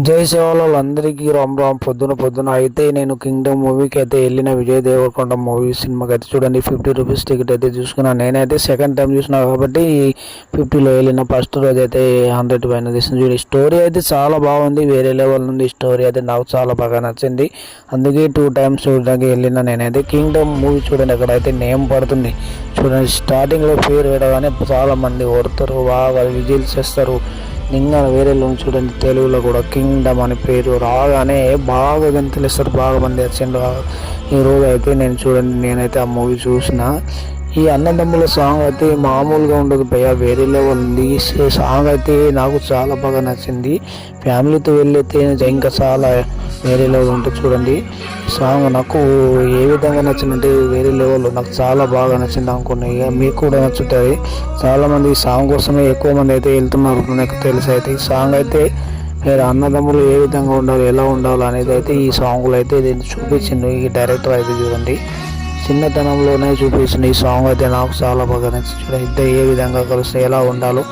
జై సేవలందరికీ రామ్ రామ్. పొద్దున అయితే నేను కింగ్డమ్ మూవీకి అయితే వెళ్ళిన. విజయ్ దేవరకొండ మూవీ సినిమాకి అయితే చూడండి 50 రూపీస్ టికెట్ అయితే చూసుకున్నాను. నేనైతే సెకండ్ టైం చూసిన కాబట్టి 50లో వెళ్ళిన. ఫస్ట్ రోజు అయితే 100 పైన తీసింది. చూడండి స్టోరీ అయితే చాలా బాగుంది, వేరే లెవెల్ ఉంది. స్టోరీ అయితే నాకు చాలా బాగా నచ్చింది, అందుకే 2 టైమ్స్ చూడడానికి వెళ్ళిన. నేనైతే కింగ్డమ్ మూవీ చూడండి, అక్కడైతే నేమ్ పడుతుంది చూడండి. స్టార్టింగ్లో పేరు వేయగానే చాలా మంది ఓడతారు, బాగా విజిల్స్ చేస్తారు. ఇంకా వేరే చూడండి, తెలుగులో కూడా కింగ్డమ్ అని పేరు రాగానే బాగా గంతులేస్తారు, బాగా మంది వచ్చిండ్రు. ఈరోజు అయితే నేనైతే ఆ మూవీ చూసిన. ఈ అన్నదమ్ముల సాంగ్ అయితే మామూలుగా ఉండదు భయ, వేరే లెవెల్ ఉంది. ఈ సాంగ్ అయితే నాకు చాలా బాగా నచ్చింది. ఫ్యామిలీతో వెళ్ళితే ఇంకా చాలా వేరే లెవెల్ ఉంటుంది చూడండి. సాంగ్ నాకు ఏ విధంగా నచ్చిందంటే వేరే లెవెల్, నాకు చాలా బాగా నచ్చింది అనుకున్నాయి. ఇక మీకు కూడా నచ్చుతుంది. చాలామంది ఈ సాంగ్ కోసమే ఎక్కువ మంది అయితే వెళ్తున్నారు నాకు తెలిసి. అయితే ఈ సాంగ్ అయితే వేరే అన్నదమ్ములు ఏ విధంగా ఉండాలి, ఎలా ఉండాలి అనేది అయితే ఈ సాంగ్లో అయితే చూపించింది ఈ డైరెక్టర్ అయితే. చూడండి చిన్నతనంలోనే చూపిస్తుంది ఈ సాంగ్ అయితే. నాకు చాలా బాగా నచ్చింది. చూడండి ఇద్దరు ఏ విధంగా కలిస్తే ఎలా ఉండాలో,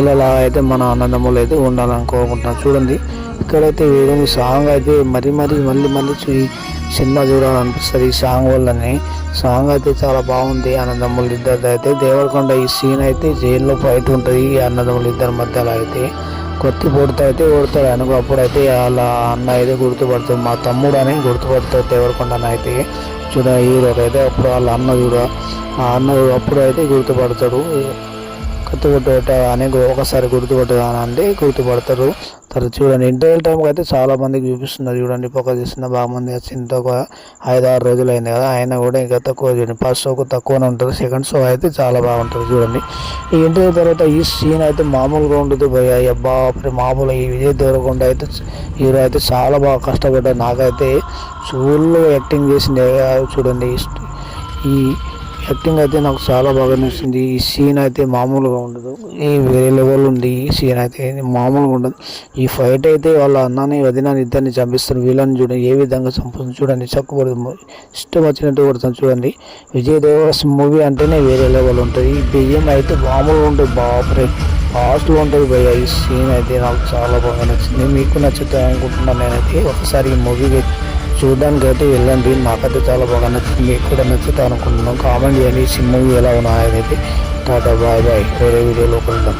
ఇలా అయితే మన అన్నదమ్ములు అయితే ఉండాలనుకోకుంటున్నాను. చూడండి ఇక్కడైతే వేరే సాంగ్ అయితే మళ్ళీ సినిమా చూడాలనిపిస్తుంది ఈ సాంగ్ వల్లనే. సాంగ్ అయితే చాలా బాగుంది. అన్నదమ్ములు ఇద్దరు అయితే దేవరకొండ ఈ సీన్ అయితే జైల్లో ఫైట్ ఉంటుంది ఈ అన్నదమ్ములు ఇద్దరి మధ్యలో. అయితే కొత్తి పొడితే అయితే ఓడతాడు అనుకో, అప్పుడైతే వాళ్ళ అన్న అయితే గుర్తుపడతాడు, మా తమ్ముడు అని గుర్తుపడతాడు దేవరకొండ అయితే. చూడ హీరోకి అయితే అప్పుడు వాళ్ళ అన్న ఆ అన్న అప్పుడు అయితే గుర్తుపడతాడు. కత్తి కొట్ట అని ఒకసారి గుర్తుపట్టదా అంటే గుర్తుపడతారు. తర్వాత చూడండి ఇంటర్వెల్ టైంకి అయితే చాలా మందికి చూపిస్తున్నారు. చూడండి ఫోకస్ చేస్తున్న బాగా మంది వచ్చింది. ఒక 5-6 రోజులు అయింది కదా, ఆయన కూడా ఇంకా తక్కువ. చూడండి ఫస్ట్ షోకు తక్కువనే ఉంటుంది, సెకండ్ షో అయితే చాలా బాగుంటుంది. చూడండి ఈ ఇంటర్వ్యూ తర్వాత ఈ సీన్ అయితే మామూలుగా ఉంటుంది భయ, అబ్బా మామూలు. ఈ విజయ్ దేవరకొండ అయితే హీరో అయితే చాలా బాగా కష్టపడ్డాడు. నాకైతే ఫుల్ యాక్టింగ్ చేసింది చూడండి. ఈ యాక్టింగ్ అయితే నాకు చాలా బాగా నచ్చింది. ఈ సీన్ అయితే మామూలుగా ఉండదు, ఈ వేరే లెవెల్ ఉంది. ఈ సీన్ అయితే మామూలుగా ఉండదు. ఈ ఫైట్ అయితే వాళ్ళ అన్నని వదిన ఇద్దరిని చంపిస్తారు. వీళ్ళని చూడండి ఏ విధంగా చంపుతుంది చూడండి. చక్కబడుతుంది, ఇష్టం వచ్చినట్టు కొడుతుంది చూడండి. విజయ్ దేవరకొండ మూవీ అంటేనే వేరే లెవెల్ ఉంటుంది. ఈ బియ్యం అయితే మామూలుగా ఉంటుంది, బాపరే ఫాస్ట్గా ఉంటుంది భయ్య. ఈ సీన్ అయితే నాకు చాలా బాగా నచ్చింది. మీకు నచ్చుతుంది అనుకుంటున్నాను. నేనైతే ఒకసారి ఈ మూవీకి చూడడానికి అయితే వెళ్ళండి. నాకైతే చాలా బాగా నచ్చింది, మీకు కూడా నచ్చుతా అనుకుంటున్నాను. కామెంట్ చేయండి ఈ మూవీ ఎలా ఉన్నాయని అయితే. టాటా బాయ్ బాయ్, వేరే వీడియోలో కలుద్దాం.